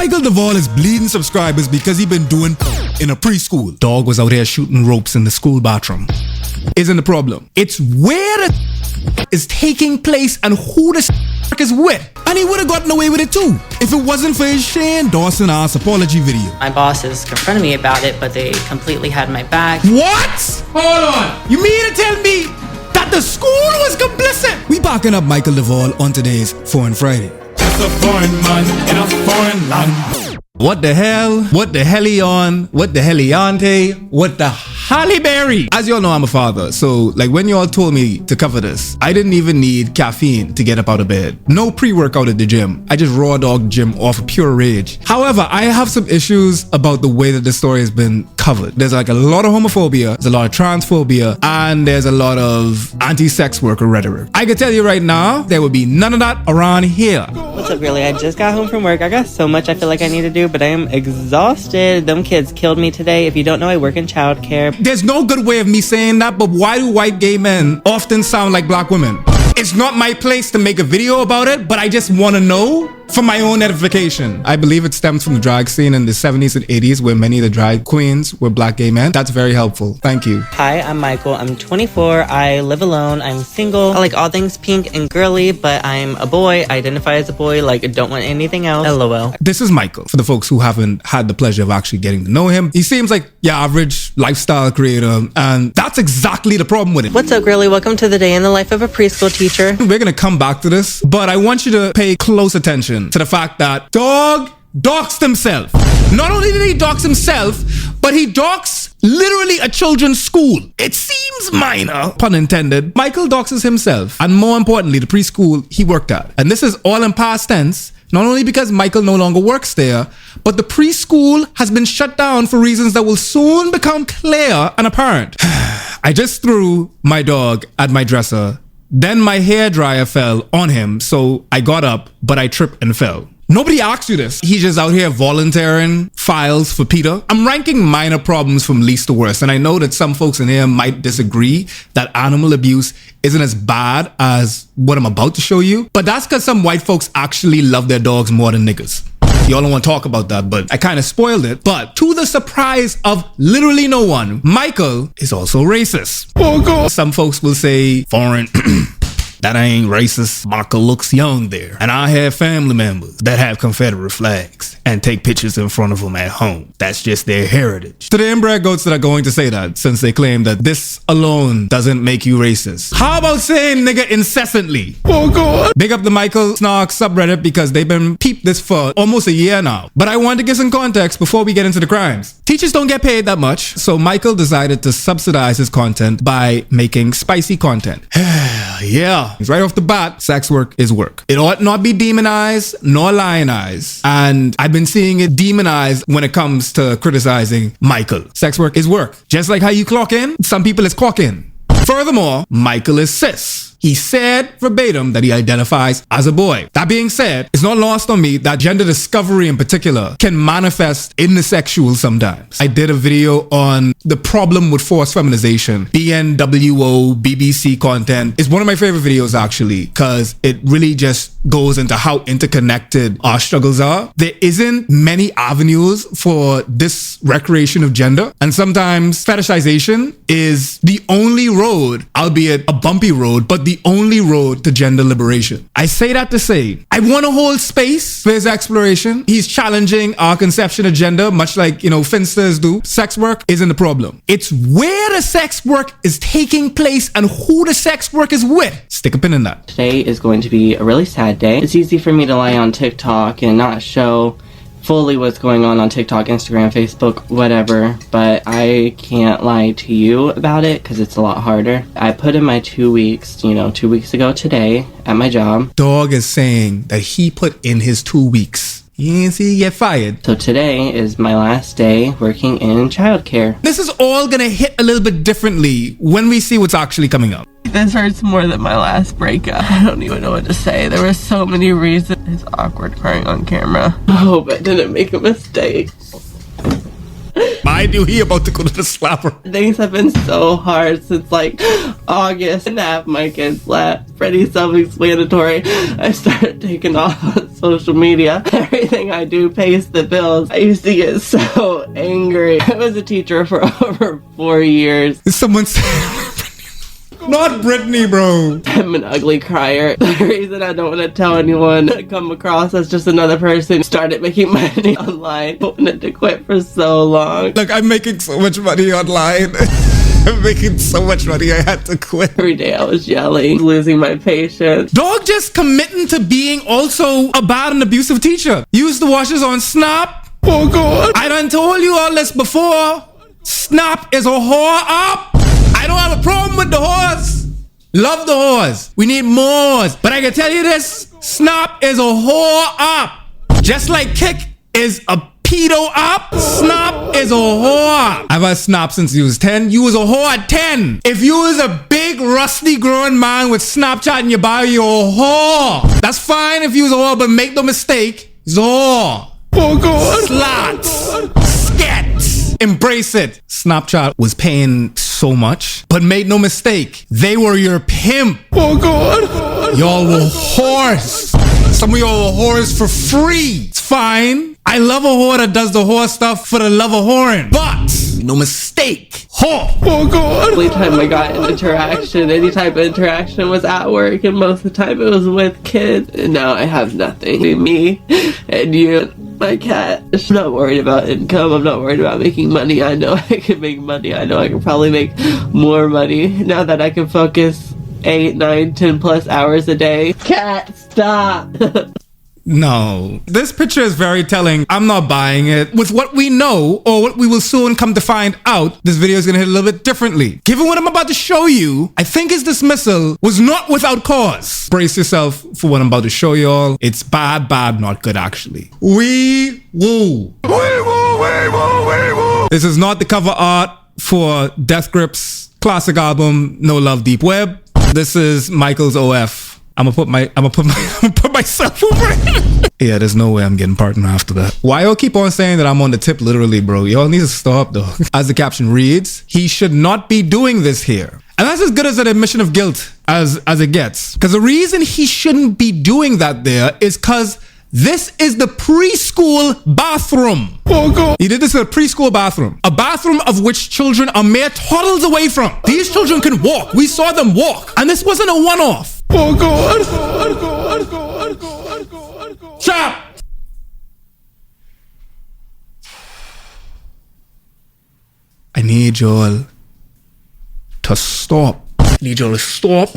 Michael Duvall is bleeding subscribers because he been doing in a preschool. Dog was out here shooting ropes in the school bathroom. Isn't the problem. It's where the is taking place and who the is with. And he would have gotten away with it too if it wasn't for his Shane Dawson ass apology video. My bosses confronted me about it, but they completely had my back. What? Hold on. You mean to tell me that the school was complicit? We backing up Michael Duvall on today's Foreign Friday. Just a foreign man in a foreign land. What the hell? What the hellion? What the helliante? What the Halle Berry? As y'all know, I'm a father, so like when y'all told me to cover this, I didn't even need caffeine to get up out of bed. No pre-workout at the gym. I just raw dog gym off of pure rage. However, I have some issues about the way that the story has been covered. There's like a lot of homophobia, there's a lot of transphobia, and there's a lot of anti-sex worker rhetoric. I can tell you right now, there will be none of that around here. What's up, really? I just got home from work. I got so much I feel like I need to do, but I am exhausted. Them kids killed me today. If you don't know, I work in childcare. There's no good way of me saying that, but why do white gay men often sound like black women? It's not my place to make a video about it, but I just want to know for my own edification. I believe it stems from the drag scene in the 70s and 80s where many of the drag queens were black gay men. That's very helpful. Thank you. Hi, I'm Michael. I'm 24. I live alone. I'm single. I like all things pink and girly, but I'm a boy. I identify as a boy. Like, I don't want anything else. LOL. This is Michael. For the folks who haven't had the pleasure of actually getting to know him, he seems like your average lifestyle creator, and that's exactly the problem with it. What's up, girly? Welcome to the day in the life of a preschool teacher. We're gonna come back to this, but I want you to pay close attention to the fact that dog doxed himself. Not only did he dox himself, but he doxed literally a children's school. It seems minor, pun intended. Michael doxes himself, and more importantly, the preschool he worked at. And this is all in past tense, not only because Michael no longer works there, but the preschool has been shut down for reasons that will soon become clear and apparent. I just threw my dog at my dresser. Then my hairdryer fell on him, so I got up, but I tripped and fell. Nobody asked you this. He's just out here volunteering files for Peter. I'm ranking minor problems from least to worst, and I know that some folks in here might disagree that animal abuse isn't as bad as what I'm about to show you, but that's because some white folks actually love their dogs more than niggas. Y'all don't want to talk about that, but I kind of spoiled it. But to the surprise of literally no one, Michael is also racist. Oh God. Some folks will say, foreign, that ain't racist. Michael looks young there. And I have family members that have Confederate flags and take pictures in front of them at home. That's just their heritage. To the inbred goats that are going to say that, since they claim that this alone doesn't make you racist. How about saying nigga incessantly? Oh God. Big up the Michael Snark subreddit because they've been peeped this for almost a year now. But I wanted to give some context before we get into the crimes. Teachers don't get paid that much, so Michael decided to subsidize his content by making spicy content. Yeah, right off the bat, sex work is work. It ought not be demonized nor lionized. And I've been seeing it demonized when it comes to criticizing Michael. Sex work is work. Just like how you clock in, some people is clock in. Furthermore, Michael is cis. He said verbatim that he identifies as a boy. That being said, it's not lost on me that gender discovery in particular can manifest in the sexual sometimes. I did a video on the problem with forced feminization. BNWO, BBC content is one of my favorite videos actually, because it really just goes into how interconnected our struggles are. There isn't many avenues for this recreation of gender, and sometimes fetishization is the only road, albeit a bumpy road, but the only road to gender liberation. I say that to say, I want to hold space for his exploration. He's challenging our conception of gender, much like, finsters do. Sex work isn't the problem. It's where the sex work is taking place and who the sex work is with. Stick a pin in that. Today is going to be a really sad day. It's easy for me to lie on TikTok and not show fully what's going on TikTok, Instagram, Facebook, whatever, but I can't lie to you about it because it's a lot harder. I put in my 2 weeks, 2 weeks ago today at my job. Dog is saying that he put in his 2 weeks. You didn't see he get fired. So today is my last day working in childcare. This is all gonna hit a little bit differently when we see what's actually coming up. This hurts more than my last breakup. I don't even know what to say. There were so many reasons. It's awkward crying on camera. I hope I didn't make a mistake. I knew he about to go to the slapper. Things have been so hard since August, and half my kids left. Pretty self-explanatory. I started taking off on social media. Everything I do pays the bills. I used to get so angry. I was a teacher for over 4 years. Someone said... Not Brittany, bro. I'm an ugly crier. The reason I don't want to tell anyone I come across as just another person who started making money online. I wanted to quit for so long. Look, I'm making so much money online. I'm making so much money I had to quit. Every day I was yelling, losing my patience. Dog just committing to being also a bad and abusive teacher. Use the washes on Snap. Oh God. I done told you all this before. Snap is a whore up. I don't have a problem with the horse. Love the horse. We need more. But I can tell you this, Snap is a whore up. Just like Kink is a pedo up, Snap is a whore up. I've had Snap since you was 10. You was a whore at 10. If you was a big, rusty, grown man with Snapchat in your bio, you're a whore. That's fine if you was a whore, but make no mistake, it's a whore. Oh God. Sluts. Scat. Embrace it. Snapchat was paying so much, but make no mistake, they were your pimp. Oh God. Y'all were whores. Some of y'all were whores for free. It's fine. I love a whore that does the whore stuff for the love of whoring. But, no mistake, whore. Oh God. Every time I got an interaction, any type of interaction was at work, and most of the time it was with kids. And now I have nothing. Me and you, my cat. I'm not worried about income. I'm not worried about making money. I know I can make money. I know I can probably make more money now that I can focus 8, 9, 10 plus hours a day. Cat, stop. No, this picture is very telling. I'm not buying it. With what we know, or what we will soon come to find out, this video is gonna hit a little bit differently. Given what I'm about to show you, I think his dismissal was not without cause. Brace yourself for what I'm about to show y'all. It's bad, not good actually. Wee woo. Wee woo, wee woo, wee woo. This is not the cover art for Death Grip's classic album, No Love Deep Web. This is Michael's OF. I'm gonna put myself over it. Yeah, there's no way I'm getting partner after that. Why y'all keep on saying that I'm on the tip literally, bro? Y'all need to stop though. As the caption reads, he should not be doing this here. And that's as good as an admission of guilt as it gets. Because the reason he shouldn't be doing that there is because this is the preschool bathroom. Oh God. He did this in a preschool bathroom. A bathroom of which children are mere toddlers away from. These children can walk. We saw them walk. And this wasn't a one-off. Oh God. Stop. I need y'all to stop. I need y'all to stop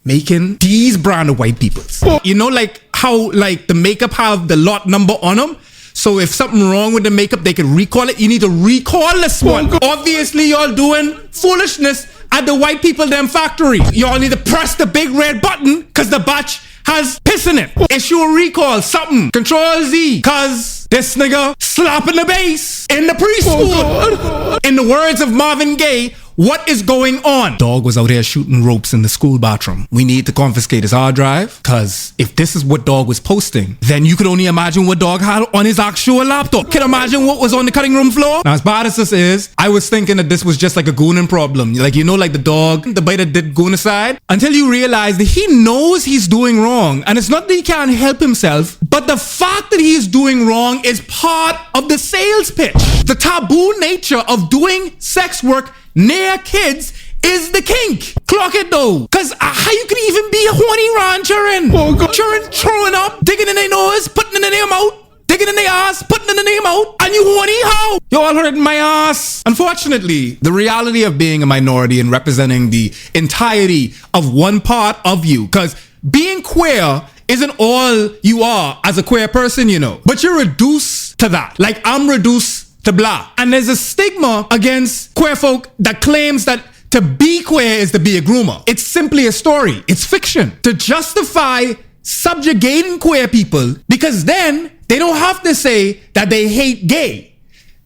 making these brand of white peoples. You know, like how like the makeup have the lot number on them? So if something wrong with the makeup, they can recall it. You need to recall this one. Obviously, y'all doing foolishness at the white people them factory. Y'all need to press the big red button because the batch has piss in it. Issue a recall, something. Control Z, cause this nigga slapping the bass in the preschool. In the words of Marvin Gaye, what is going on? Dog was out here shooting ropes in the school bathroom. We need to confiscate his hard drive, cause if this is what Dog was posting, then you could only imagine what Dog had on his actual laptop. Can imagine what was on the cutting room floor? Now, as bad as this is, I was thinking that this was just like a gooning problem. Like, you know, like the dog, the boy that did goonicide, until you realize that he knows he's doing wrong. And it's not that he can't help himself, but the fact that he is doing wrong is part of the sales pitch. The taboo nature of doing sex work near kids is the kink. Clock it though. Cause how you could even be a horny round children throwing up, digging in their nose, putting it in their mouth, digging in their ass, putting it in their mouth, and you horny how? You all hurting my ass. Unfortunately, the reality of being a minority and representing the entirety of one part of you, cause being queer isn't all you are as a queer person, you know, but you're reduced to that. Like I'm reduced to blah. And there's a stigma against queer folk that claims that to be queer is to be a groomer. It's simply a story. It's fiction. To justify subjugating queer people, because then they don't have to say that they hate gay.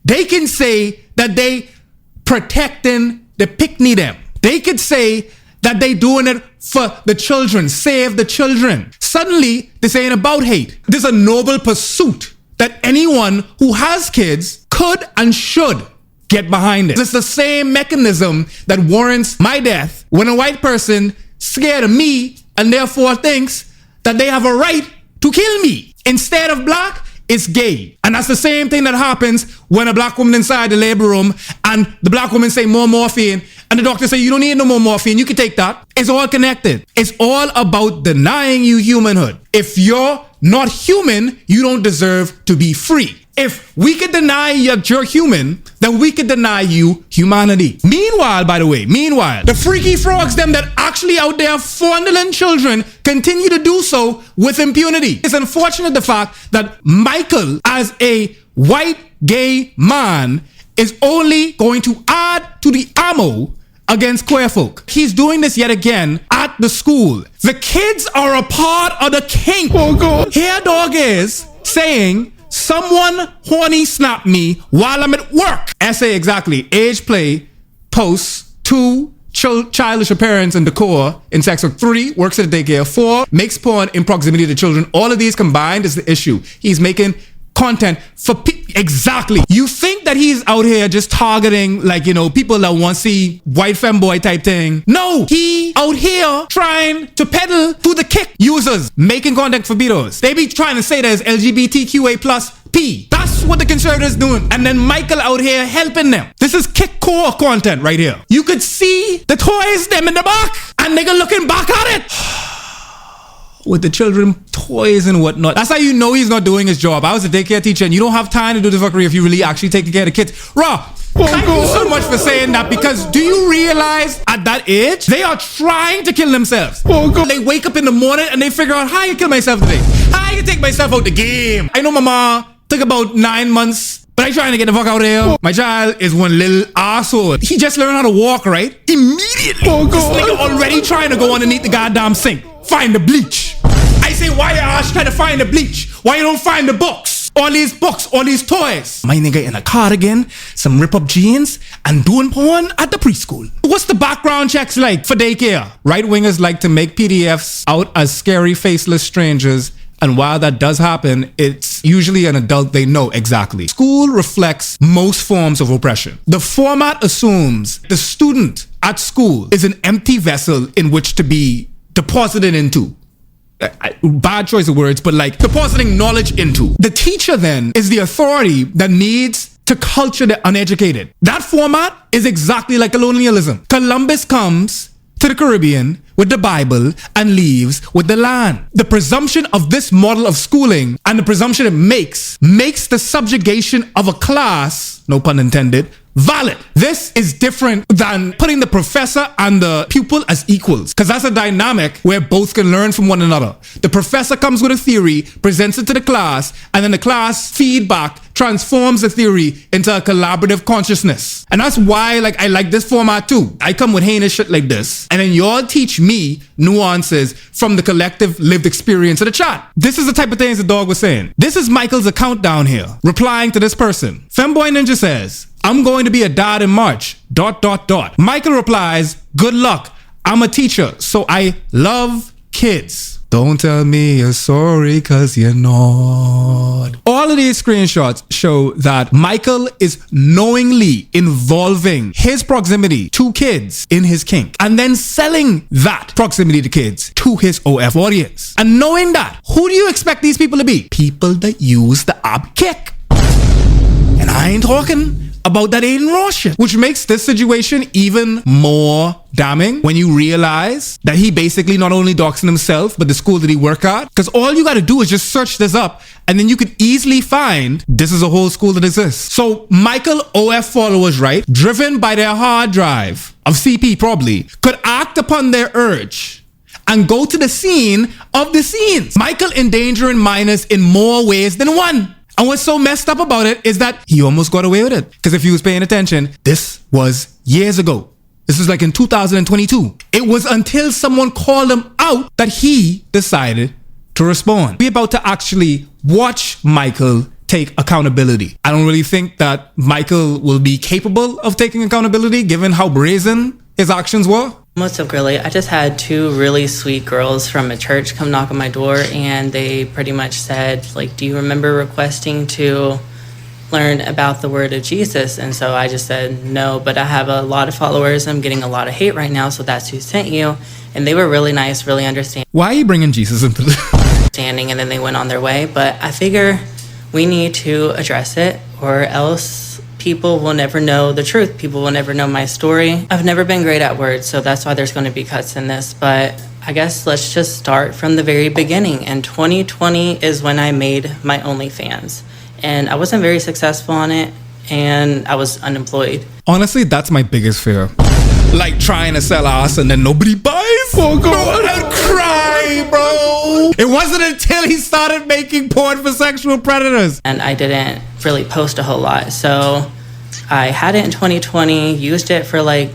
They can say that they protecting the pick-me them. They could say that they doing it for the children, save the children. Suddenly, this ain't about hate. This is a noble pursuit that anyone who has kids could and should get behind it. It's the same mechanism that warrants my death when a white person scared of me and therefore thinks that they have a right to kill me. Instead of black, it's gay. And that's the same thing that happens when a black woman inside the labor room and the black woman say more morphine and the doctor say you don't need no more morphine, you can take that. It's all connected. It's all about denying you humanhood. If you're not human, you don't deserve to be free. If we could deny that you're human, then we could deny you humanity. Meanwhile, by the way, the freaky frogs, them that actually out there fondling children, continue to do so with impunity. It's unfortunate the fact that Michael, as a white gay man, is only going to add to the ammo against queer folk. He's doing this yet again at the school. The kids are a part of the kink. Oh God. Here dog is saying, someone horny snapped me while I'm at work. Essay exactly. Age play, posts, 2, childish appearance and decor in sex work. 3, works at a daycare. 4, makes porn in proximity to children. All of these combined is the issue. He's making content for exactly. You think that he's out here just targeting, like, you know, people that want to see white femboy type thing. No, he out here trying to peddle to the kick users, making content for beaters. They be trying to say there's LGBTQA plus P. That's what the conservatives doing. And then Michael out here helping them. This is kick core content right here. You could see the toys them in the back and nigga looking back at it. With the children toys and whatnot. That's how you know he's not doing his job. I was a daycare teacher and you don't have time to do the fuckery if you really actually taking care of the kids. Thank you so much for saying that, because do you realize at that age, they are trying to kill themselves. They wake up in the morning and they figure out how I can kill myself today. How I can take myself out the game. I know my mom took about 9 months, but I trying to get the fuck out of here. My child is one little asshole. He just learned how to walk, right? Immediately. This nigga already trying to go underneath the goddamn sink. Find the bleach. I say, why you ass trying to find the bleach? Why you don't find the books? All these books, all these toys. My nigga in a cardigan, some rip-up jeans, and doing porn at the preschool. What's the background checks like for daycare? Right-wingers like to make PDFs out as scary, faceless strangers. And while that does happen, it's usually an adult they know exactly. School reflects most forms of oppression. The format assumes the student at school is an empty vessel in which to be deposited into. Bad choice of words, but like depositing knowledge into. The teacher then is the authority that needs to culture the uneducated. That format is exactly like colonialism. Columbus comes to the Caribbean with the Bible and leaves with the land. The presumption of this model of schooling and the presumption it makes the subjugation of a class, no pun intended, valid. This is different than putting the professor and the pupil as equals, because that's a dynamic where both can learn from one another. The professor comes with a theory, presents it to the class, and then the class feedback transforms the theory into a collaborative consciousness. And that's why I like this format too. I come with heinous shit like this, and then y'all teach me nuances from the collective lived experience of the chat. This is the type of things the dog was saying. This is Michael's account down here, replying to this person. Femboy Ninja says, I'm going to be a dad in March, ... Michael replies, good luck. I'm a teacher, so I love kids. Don't tell me you're sorry, cause you're not. All of these screenshots show that Michael is knowingly involving his proximity to kids in his kink and then selling that proximity to kids to his OF audience. And knowing that, who do you expect these people to be? People that use the app Kink. And I ain't talking about that Aiden Ross shit, which makes this situation even more damning when you realize that he basically not only doxing himself, but the school that he work at. Because all you got to do is just search this up, and then you could easily find this is a whole school that exists. So Michael OF followers, right, driven by their hard drive of CP probably, could act upon their urge and go to the scene of the scenes. Michael endangering minors in more ways than one. And what's so messed up about it is that he almost got away with it. Because if you was paying attention, this was years ago. This was like in 2022. It was until someone called him out that he decided to respond. We're about to actually watch Michael take accountability. I don't really think that Michael will be capable of taking accountability given how brazen his actions were. What's up, girly? I just had 2 really sweet girls from a church come knock on my door, and they pretty much said, like, do you remember requesting to learn about the word of Jesus? And so I just said, no, but I have a lot of followers. I'm getting a lot of hate right now, so that's who sent you. And they were really nice, really understanding. Why are you bringing Jesus into this? standing and then they went on their way. But I figure we need to address it, or else people will never know the truth. People will never know my story. I've never been great at words, so that's why there's going to be cuts in this. But I guess let's just start from the very beginning. And 2020 is when I made my OnlyFans. And I wasn't very successful on it, and I was unemployed. Honestly, that's my biggest fear. Like trying to sell ass and then nobody buys. Oh God, I'd cry, bro. It wasn't until he started making porn for sexual predators. And I didn't really post a whole lot. So I had it in 2020, used it for like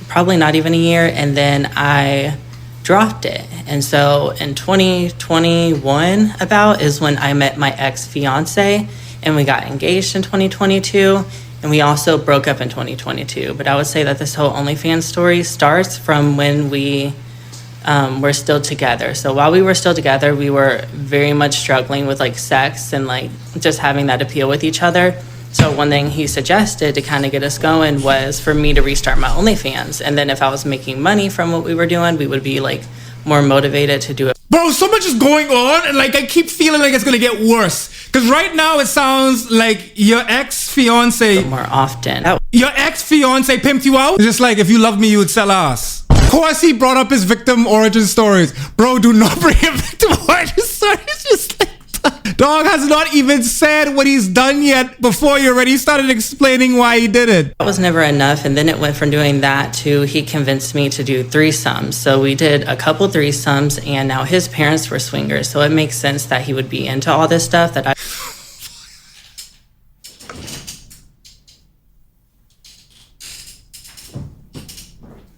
probably not even a year, and then I dropped it. And so in 2021 about is when I met my ex-fiance, and we got engaged in 2022. And we also broke up in 2022. But I would say that this whole OnlyFans story starts from when we were still together. So while we were still together, we were very much struggling with like sex and like just having that appeal with each other. So one thing he suggested to kind of get us going was for me to restart my OnlyFans. And then if I was making money from what we were doing, we would be like more motivated to do it. Bro, so much is going on, and like I keep feeling like it's gonna get worse. Cause right now it sounds like your ex-fiance more often. Your ex-fiance pimped you out? It's just like if you love me, you would sell ass. Of course he brought up his victim origin stories. Bro, do not bring up victim origin stories. Just like dog has not even said what he's done yet before you already started explaining why he did it. That was never enough, and then it went from doing that to he convinced me to do threesomes. So we did a couple threesomes, and now his parents were swingers, so it makes sense that he would be into all this stuff that I...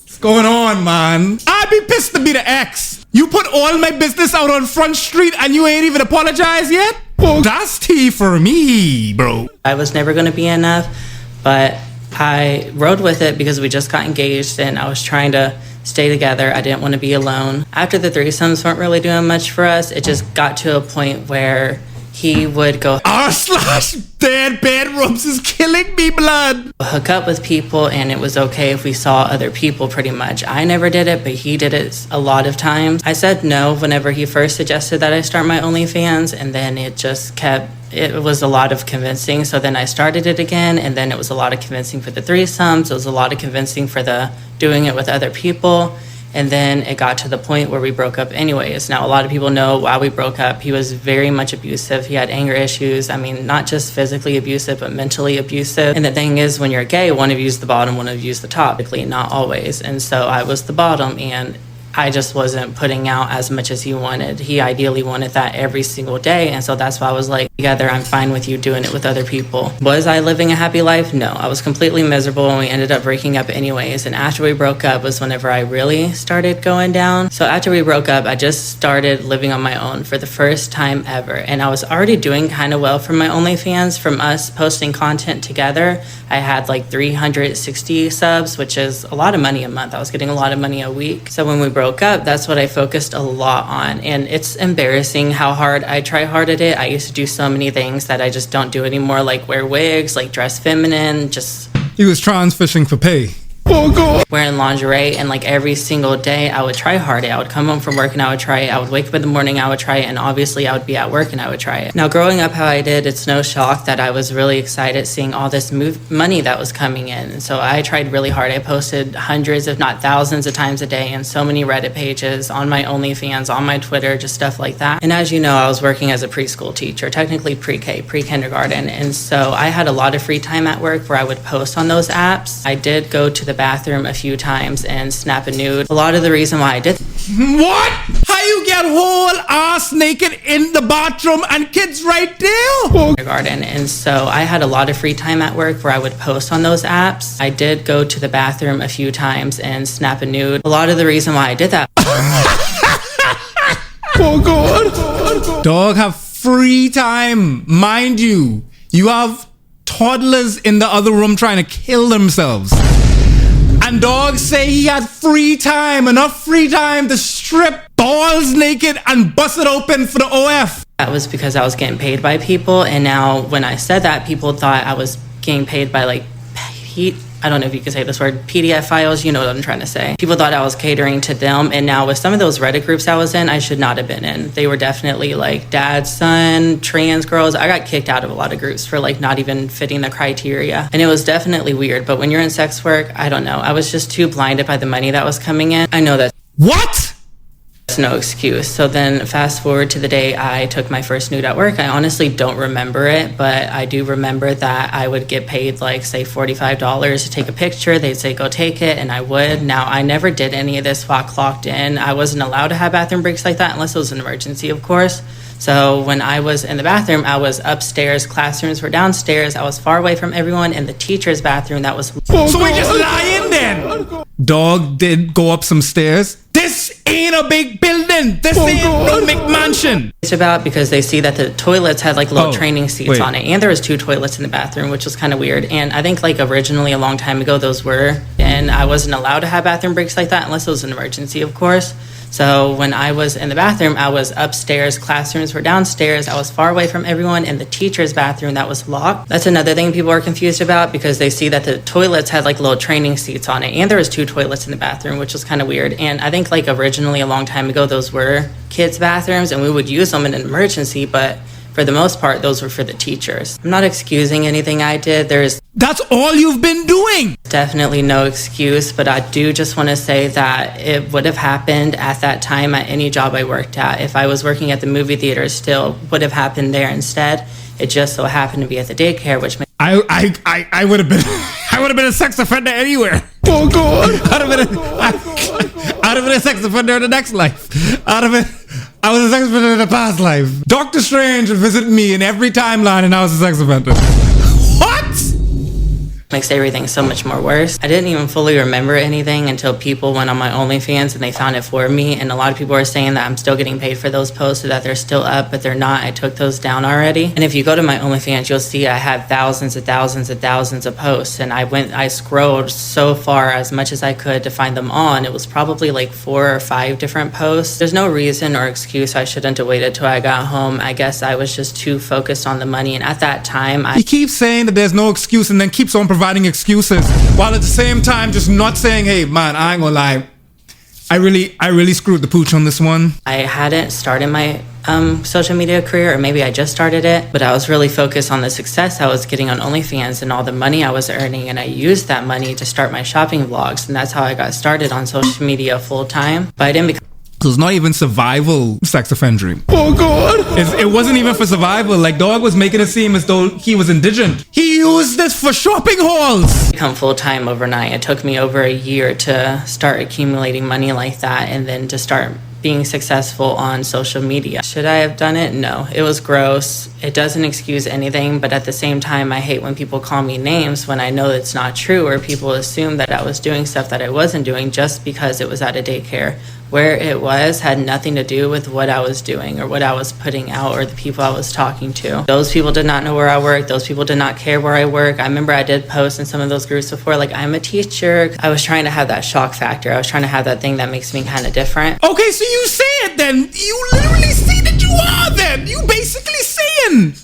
What's going on, man? I'd be pissed to be the ex. You put all my business out on Front Street and you ain't even apologized yet? Well, that's tea for me, bro. I was never going to be enough, but I rode with it because we just got engaged and I was trying to stay together. I didn't want to be alone. After the threesomes weren't really doing much for us, it just got to a point where he would go r/dead bedrooms is killing me, blood. Hook up with people, and it was okay if we saw other people pretty much. I never did it, but he did it a lot of times. I said no whenever he first suggested that I start my OnlyFans, and then it just kept, it was a lot of convincing. So then I started it again, and then it was a lot of convincing for the threesomes. It was a lot of convincing for the doing it with other people. And then it got to the point where we broke up anyways. Now, a lot of people know why we broke up. He was very much abusive. He had anger issues. I mean, not just physically abusive, but mentally abusive. And the thing is, when you're gay, one of you's the bottom, one of you's the top. Not always. And so I was the bottom, and I just wasn't putting out as much as he wanted. He ideally wanted that every single day. And so that's why I was like, together, I'm fine with you doing it with other people. Was I living a happy life? No, I was completely miserable, and we ended up breaking up anyways. And after we broke up was whenever I really started going down. So after we broke up, I just started living on my own for the first time ever. And I was already doing kind of well for my OnlyFans from us posting content together. I had like 360 subs, which is a lot of money a month. I was getting a lot of money a week. So when we broke up, that's what I focused a lot on. And it's embarrassing how hard I try hard at it. I used to do so many things that I just don't do anymore, like wear wigs, like dress feminine, just... He was trans fishing for pay. Oh God. Wearing lingerie, and like every single day I would try hard. I would come home from work and I would try it. I would wake up in the morning, I would try it, and obviously I would be at work and I would try it. Now, growing up how I did, it's no shock that I was really excited seeing all this money that was coming in. And so I tried really hard. I posted hundreds, if not thousands of times a day, and so many Reddit pages, on my OnlyFans, on my Twitter, just stuff like that. And as you know, I was working as a preschool teacher, technically pre-K, pre-kindergarten. And so I had a lot of free time at work where I would post on those apps. I did go to the bathroom a few times and snap a nude. A lot of the reason why I did... What? How you get whole ass naked in the bathroom and kids right there? Garden. And so I had a lot of free time at work where I would post on those apps. I did go to the bathroom a few times and snap a nude. A lot of the reason why I did that... Oh God. Dog have free time. Mind you, you have toddlers in the other room trying to kill themselves. And dog say he had free time, enough free time to strip balls naked and bust it open for the OF. That was because I was getting paid by people. And now when I said that, people thought I was getting paid by like I don't know if you can say this word, PDF files, you know what I'm trying to say. People thought I was catering to them, and now with some of those Reddit groups I was in, I should not have been in. They were definitely like dad, son, trans girls. I got kicked out of a lot of groups for like not even fitting the criteria, and it was definitely weird. But when you're in sex work, I don't know. I was just too blinded by the money that was coming in. I know that. What? That's no excuse. So then fast forward to the day I took my first nude at work. I honestly don't remember it, but I do remember that I would get paid like say $45 to take a picture. They'd say go take it, and I would. Now I never did any of this while clocked in. I wasn't allowed to have bathroom breaks like that unless it was an emergency, of course. So when I was in the bathroom, I was upstairs, classrooms were downstairs, I was far away from everyone in the teacher's bathroom that was... So we just lying then? Dog did go up some stairs. This ain't a big building. This ain't no McMansion. It's about because they see that the toilets had like little training seats on it, and there was 2 toilets in the bathroom, which was kind of weird. And I think like originally a long time ago those were, and I wasn't allowed to have bathroom breaks like that unless it was an emergency, of course. So when I was in the bathroom, I was upstairs, classrooms were downstairs, I was far away from everyone in the teacher's bathroom that was locked. That's another thing people are confused about because they see that the toilets had like little training seats on it, and there was 2 toilets in the bathroom, which was kind of weird. And I think like originally a long time ago those were kids' bathrooms, and we would use them in an emergency, but for the most part, those were for the teachers. I'm not excusing anything I did. That's all you've been doing. Definitely no excuse, but I do just want to say that it would have happened at that time at any job I worked at. If I was working at the movie theater, still would have happened there instead. It just so happened to be at the daycare, which I would have been I would have been a sex offender anywhere. Oh God! I'd have been a sex offender in the next life. I was a sex offender in the past life. Doctor Strange would visit me in every timeline, and I was a sex offender. What? makes everything so much more worse. I didn't even fully remember anything until people went on my OnlyFans and they found it for me. And a lot of people are saying that I'm still getting paid for those posts, so that they're still up, but they're not. I took those down already. And if you go to my OnlyFans, you'll see I have thousands and thousands and thousands of posts. And I scrolled so far, as much as I could, to find them all. And it was probably like 4 or 5 different posts. There's no reason or excuse I shouldn't have waited till I got home. I guess I was just too focused on the money. And at that time, He keeps saying that there's no excuse and then keeps on providing excuses, while at the same time just not saying, hey man, I ain't gonna lie, I really screwed the pooch on this one. I hadn't started my social media career, or maybe I just started it, but I was really focused on the success I was getting on OnlyFans and all the money I was earning, and I used that money to start my shopping vlogs, and that's how I got started on social media full time. But I didn't become... So it's not even survival sex offendering. Oh God! It wasn't even for survival. Like, dog was making it seem as though he was indigent. He used this for shopping hauls. Become full time overnight. It took me over a year to start accumulating money like that, and then to start being successful on social media. Should I have done it? No. It was gross. It doesn't excuse anything, but at the same time, I hate when people call me names when I know it's not true, or people assume that I was doing stuff that I wasn't doing just because it was at a daycare. Where it was had nothing to do with what I was doing or what I was putting out or the people I was talking to. Those people did not know where I worked. Those people did not care where I work. I remember I did post in some of those groups before, like, I'm a teacher. I was trying to have that shock factor. I was trying to have that thing that makes me kind of different. Okay, so you say it then. You literally say that you are then. You basically saying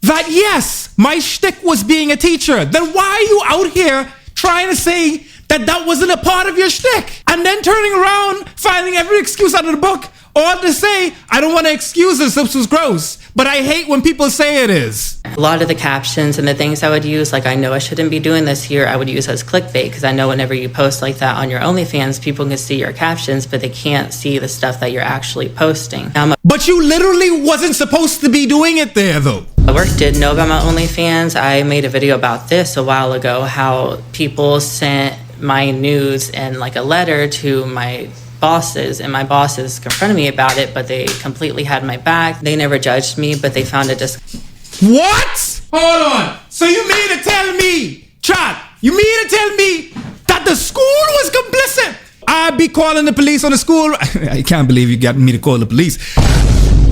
that, yes, my shtick was being a teacher. Then why are you out here trying to say that wasn't a part of your shtick, and then turning around, finding every excuse out of the book, or to say, I don't want to excuse this was gross, but I hate when people say it is. A lot of the captions and the things I would use, like, I know I shouldn't be doing this here, I would use as clickbait, because I know whenever you post like that on your OnlyFans, people can see your captions, but they can't see the stuff that you're actually posting. But you literally wasn't supposed to be doing it there, though. My work did know about my OnlyFans. I made a video about this a while ago, how people sent my news and like a letter to my bosses, and my bosses confronted me about it, but they completely had my back. They never judged me, but they found it What? Hold on. So you mean to tell me, Chad, you mean to tell me that the school was complicit? I'd be calling the police on the school. I can't believe you got me to call the police.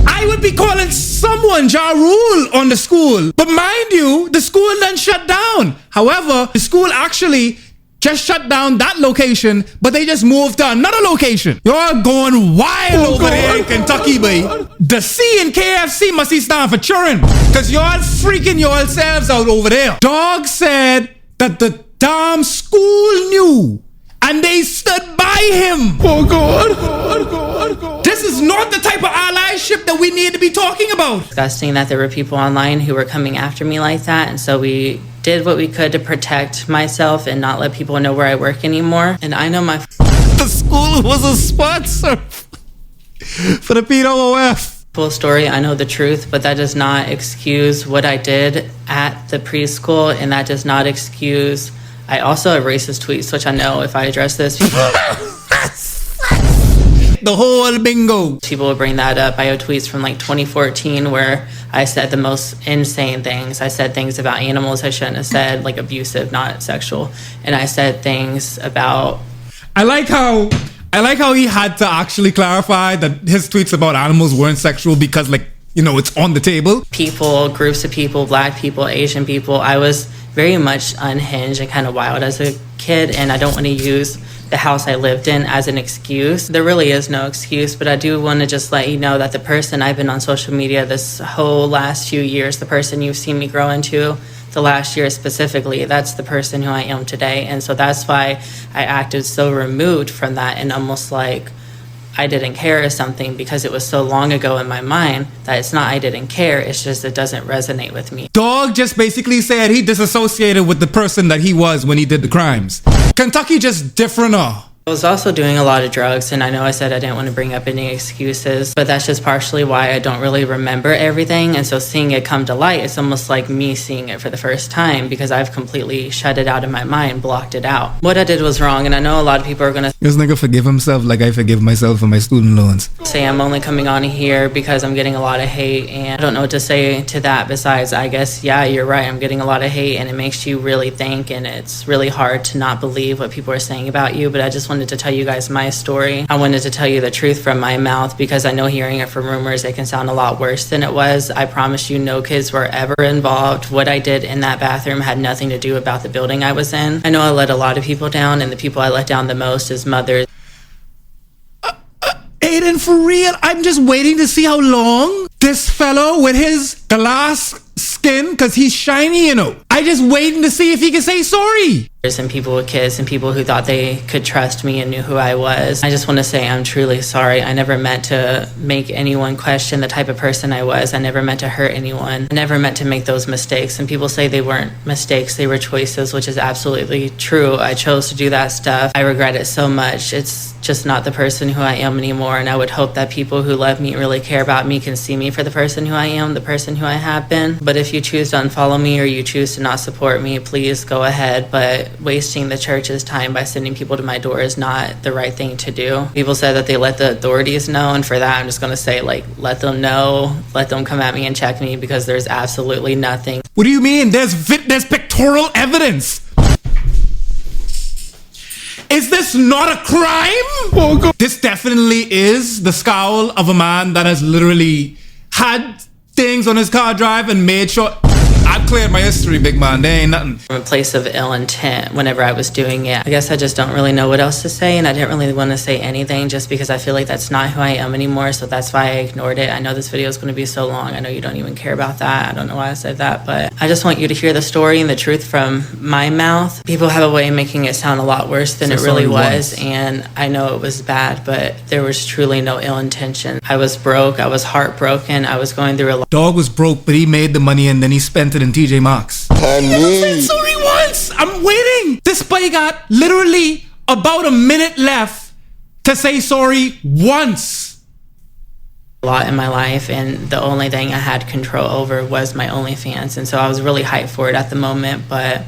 I would be calling someone, Ja Rule, on the school. But mind you, the school then shut down. However, the school actually just shut down that location, but they just moved to another location. You're going wild over there in Kentucky, boy. The C in KFC must be stand for children, because you're freaking yourselves out over there. Dog said that the damn school knew. And they stood by him. Oh God. This is not the type of allyship that we need to be talking about. Disgusting that there were people online who were coming after me like that. And so we did what we could to protect myself and not let people know where I work anymore. And I know my The school was a sponsor for the PWF. full story. I know the truth, but that does not excuse what I did at the preschool. And that does not excuse... I also have racist tweets, which I know if I address this, The whole bingo. people will bring that up. I have tweets from like 2014 where I said the most insane things. I said things about animals I shouldn't have said, like abusive, not sexual. And I said things about... I like how he had to actually clarify that his tweets about animals weren't sexual because, like, you know, it's on the table. people, groups of people, black people, Asian people. I was very much unhinged and kind of wild as a kid, and I don't want to use the house I lived in as an excuse. There really is no excuse, but I do want to just let you know that the person I've been on social media this whole last few years, the person you've seen me grow into the last year specifically, that's the person who I am today. And so that's why I acted so removed from that and almost like I didn't care or something, because it was so long ago in my mind that it's not I didn't care, it's just it doesn't resonate with me. Dog just basically said he disassociated with the person that he was when he did the crimes. Kentucky just different. I was also doing a lot of drugs, and I know I said I didn't want to bring up any excuses, but that's just partially why I don't really remember everything. And so seeing it come to light, it's almost like me seeing it for the first time, because I've completely shut it out in my mind, blocked it out. What I did was wrong, and I know a lot of people are going to This nigga forgive himself like I forgive myself for my student loans. say I'm only coming on here because I'm getting a lot of hate, and I don't know what to say to that besides, I guess, yeah, you're right, I'm getting a lot of hate, and it makes you really think, and it's really hard to not believe what people are saying about you. But I just wanted to tell you guys my story. I wanted to tell you the truth from my mouth, because I know hearing it from rumors, it can sound a lot worse than it was. I promise you, no kids were ever involved. What I did in that bathroom had nothing to do about the building I was in. I know I let a lot of people down, and the people I let down the most is mothers. Aiden, for real, I'm just waiting to see how long this fellow with his glass skin, because he's shiny, you know. I just waiting to see if he can say sorry. And people with kids and people who thought they could trust me and knew who I was. I just want to say I'm truly sorry. I never meant to make anyone question the type of person I was. I never meant to hurt anyone. I never meant to make those mistakes. And people say they weren't mistakes, they were choices, which is absolutely true. I chose to do that stuff. I regret it so much. It's just not the person who I am anymore. And I would hope that people who love me, really care about me, can see me for the person who I am, the person who I have been. But if you choose to unfollow me or you choose to not support me, please go ahead. But wasting the church's time by sending people to my door is not the right thing to do. People said that they let the authorities know, and for that I'm just going to say, like, let them know, let them come at me and check me, because there's absolutely nothing. What do you mean? There's pictorial evidence. Is this not a crime? Oh, God. This definitely is the scowl of a man that has literally had things on his car drive and made sure... I've cleared my history, big man. There ain't nothing. From a place of ill intent whenever I was doing it. I guess I just don't really know what else to say, and I didn't really want to say anything just because I feel like that's not who I am anymore, so that's why I ignored it. I know this video is going to be so long. I know you don't even care about that. I don't know why I said that, but I just want you to hear the story and the truth from my mouth. People have a way of making it sound a lot worse than it really was, and I know it was bad, but there was truly no ill intention. I was broke. I was heartbroken. I was going through a lot. Dog was broke, but he made the money and then he spent it in TJ Maxx. Said sorry once. I'm waiting. This boy got literally about a minute left to say sorry once. A lot in my life, and the only thing I had control over was my OnlyFans, and so I was really hyped for it at the moment. But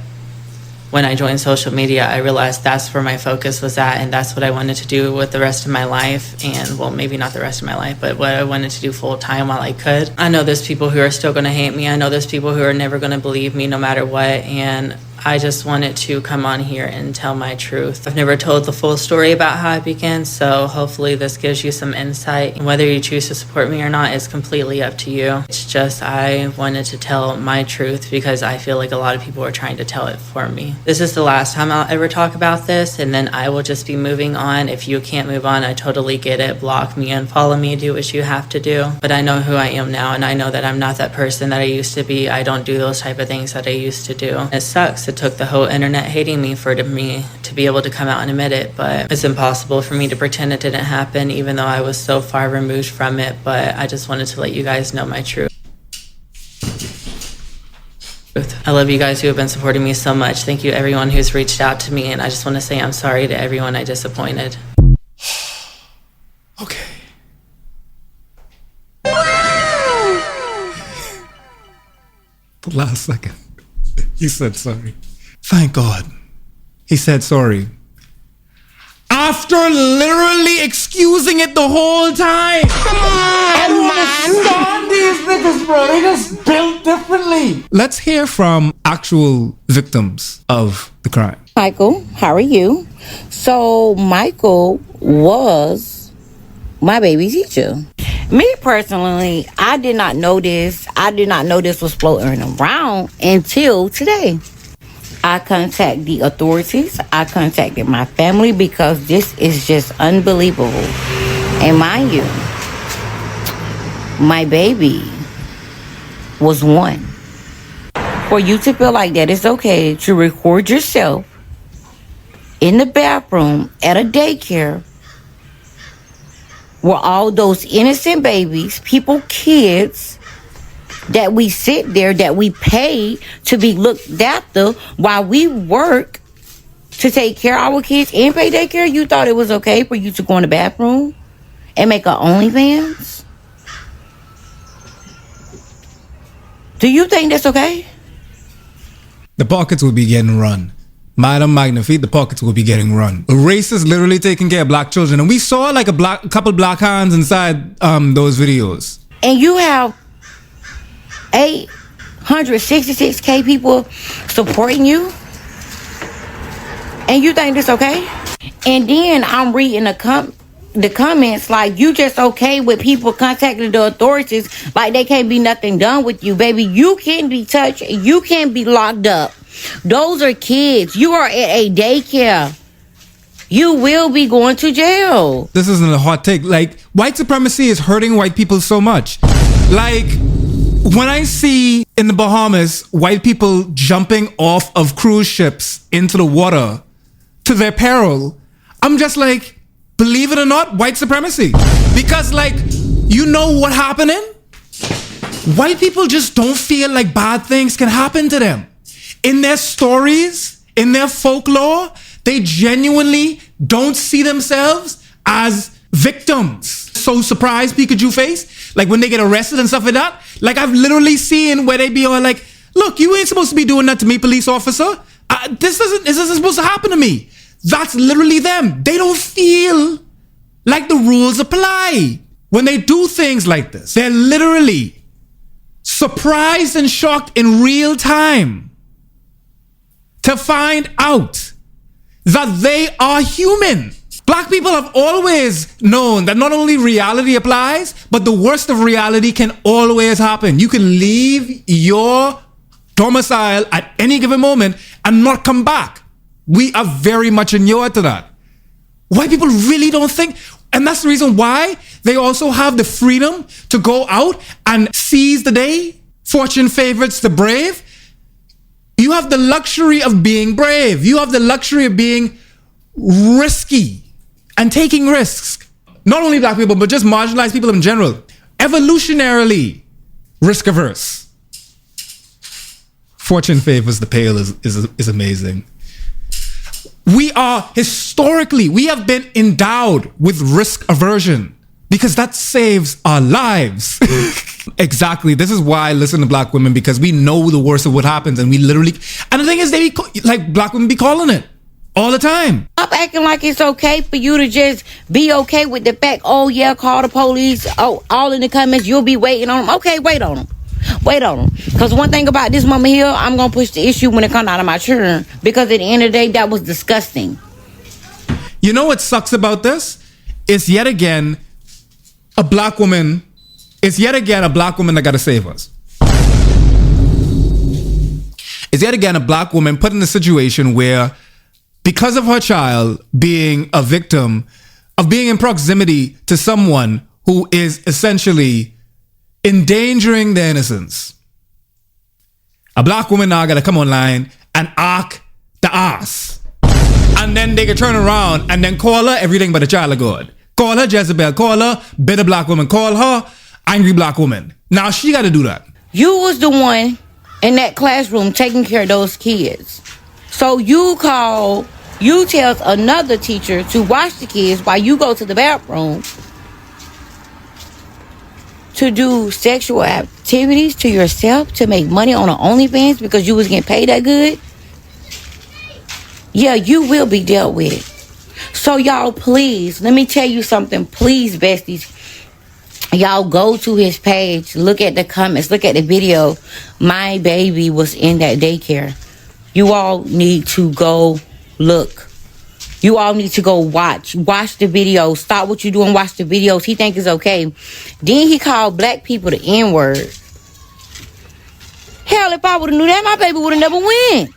when I joined social media, I realized that's where my focus was at, and that's what I wanted to do with the rest of my life. And well, maybe not the rest of my life, but what I wanted to do full time while I could. I know there's people who are still going to hate me. I know there's people who are never going to believe me no matter what, and I just wanted to come on here and tell my truth. I've never told the full story about how I began, so hopefully this gives you some insight. And whether you choose to support me or not is completely up to you. It's just I wanted to tell my truth because I feel like a lot of people are trying to tell it for me. This is the last time I'll ever talk about this, and then I will just be moving on. If you can't move on, I totally get it. Block me, unfollow me, do what you have to do. But I know who I am now, and I know that I'm not that person that I used to be. I don't do those type of things that I used to do. It sucks. it took the whole internet hating me for me to be able to come out and admit it. But it's impossible for me to pretend it didn't happen, even though I was so far removed from it. But I just wanted to let you guys know my truth. I love you guys who have been supporting me so much. Thank you everyone who's reached out to me, and I just want to say I'm sorry to everyone I disappointed. Okay. The last second, he said sorry. Thank God. He said sorry. After literally excusing it the whole time. I don't understand these niggas, bro. They just built differently. Let's hear from actual victims of the crime. Michael, how are you? So Michael was my baby teacher. Me personally, I did not know this. I did not know this was floating around until today. I contacted the authorities. I contacted my family because this is just unbelievable. And mind you, my baby was 1. For you to feel like that it's okay to record yourself in the bathroom at a daycare where all those innocent babies, kids, that we sit there, that we pay to be looked after while we work to take care of our kids and pay daycare, you thought it was okay for you to go in the bathroom and make an OnlyFans? Do you think that's okay? The pockets will be getting run. Madam Magnifique, the pockets will be getting run. Racists literally taking care of black children. And we saw like a couple black hands inside those videos. And you have 866K people supporting you, and you think this okay? And then I'm reading the comments like you just okay with people contacting the authorities like they can't be nothing done with you. Baby, you can be touched, you can be locked up. Those are kids. You are at a daycare. You will be going to jail. This isn't a hot take. Like, white supremacy is hurting white people so much. Like, when I see in the Bahamas white people jumping off of cruise ships into the water to their peril, I'm just like, believe it or not, white supremacy. Because like, you know what happening? White people just don't feel like bad things can happen to them. In their stories, in their folklore, they genuinely don't see themselves as victims. So surprised Pikachu face, like when they get arrested and stuff like that. Like I've literally seen where they be all like, look, you ain't supposed to be doing that to me, police officer. This isn't supposed to happen to me. That's literally them. They don't feel like the rules apply when they do things like this. They're literally surprised and shocked in real time to find out that they are human. Black people have always known that not only reality applies, but the worst of reality can always happen. You can leave your domicile at any given moment and not come back. We are very much inured to that. White people really don't think, and that's the reason why they also have the freedom to go out and seize the day. Fortune favors the brave. You have the luxury of being brave. You have the luxury of being risky and taking risks. Not only black people, but just marginalized people in general. Evolutionarily risk averse. Fortune favors the pale is amazing. We have been endowed with risk aversion because that saves our lives. Exactly. This is why I listen to black women, because we know the worst of what happens, and we literally, and the thing is, black women be calling it all the time. Stop acting like it's okay for you to just be okay with the fact, oh yeah, call the police, oh, all in the comments, you'll be waiting on them. Okay, wait on them. Because one thing about this mama here, I'm going to push the issue when it comes out of my children, because at the end of the day, that was disgusting. You know what sucks about this? It's yet again a black woman that got to save us. It's yet again a black woman put in a situation where, because of her child being a victim of being in proximity to someone who is essentially endangering their innocence, a black woman now got to come online and arc the ass. And then they can turn around and then call her everything but a child of God. Call her Jezebel, call her bitter black woman, call her angry black woman. Now she got to do that. You was the one in that classroom taking care of those kids. So you tell another teacher to watch the kids while you go to the bathroom to do sexual activities to yourself to make money on an OnlyFans because you was getting paid that good. Yeah, you will be dealt with. So y'all, please, let me tell you something. Please, besties, y'all go to his page, look at the comments, look at the video. My baby was in that daycare. You all need to go look. You all need to go watch the videos. Stop what you're doing, watch the videos. He think it's okay. Then he called black people the N-word. Hell, if I would have knew that, my baby would have never went.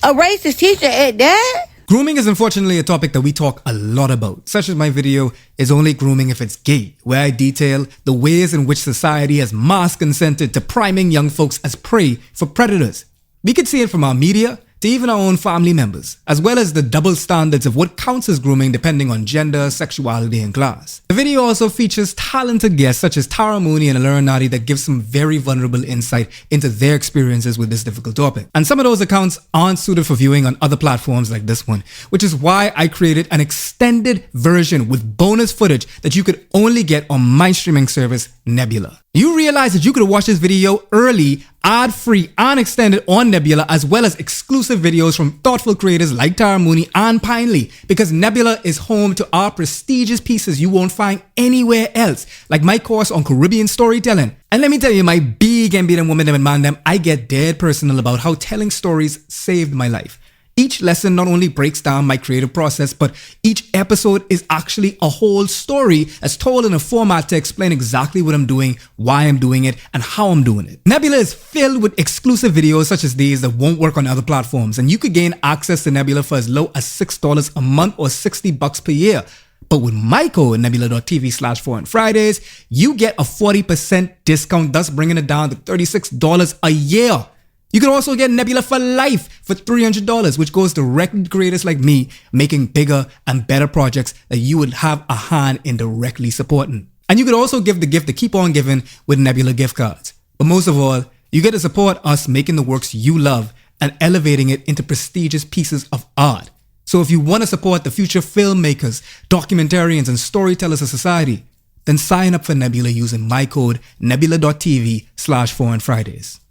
A racist teacher at that? Grooming is unfortunately a topic that we talk a lot about, such as my video, Is Only Grooming If It's Gay, where I detail the ways in which society has mass consented to priming young folks as prey for predators. We could see it from our media to even our own family members, as well as the double standards of what counts as grooming depending on gender, sexuality, and class. The video also features talented guests such as Tara Mooney and Alura Nadi that give some very vulnerable insight into their experiences with this difficult topic. And some of those accounts aren't suited for viewing on other platforms like this one, which is why I created an extended version with bonus footage that you could only get on my streaming service, Nebula. You realize that you could watch this video early, ad-free, and extended on Nebula, as well as exclusive videos from thoughtful creators like Tara Mooney and Pinely, because Nebula is home to our prestigious pieces you won't find anywhere else, like my course on Caribbean storytelling. And let me tell you, my big and beating woman them and man them, I get dead personal about how telling stories saved my life. Each lesson not only breaks down my creative process, but each episode is actually a whole story as told in a format to explain exactly what I'm doing, why I'm doing it, and how I'm doing it. Nebula is filled with exclusive videos such as these that won't work on other platforms, and you could gain access to Nebula for as low as $6 a month or $60 per year. But with my code, nebula.tv/4onFridays, you get a 40% discount, thus bringing it down to $36 a year. You can also get Nebula for life for $300, which goes directly to creators like me, making bigger and better projects that you would have a hand in directly supporting. And you could also give the gift to keep on giving with Nebula gift cards. But most of all, you get to support us making the works you love and elevating it into prestigious pieces of art. So if you want to support the future filmmakers, documentarians, and storytellers of society, then sign up for Nebula using my code nebula.tv/4onFridays.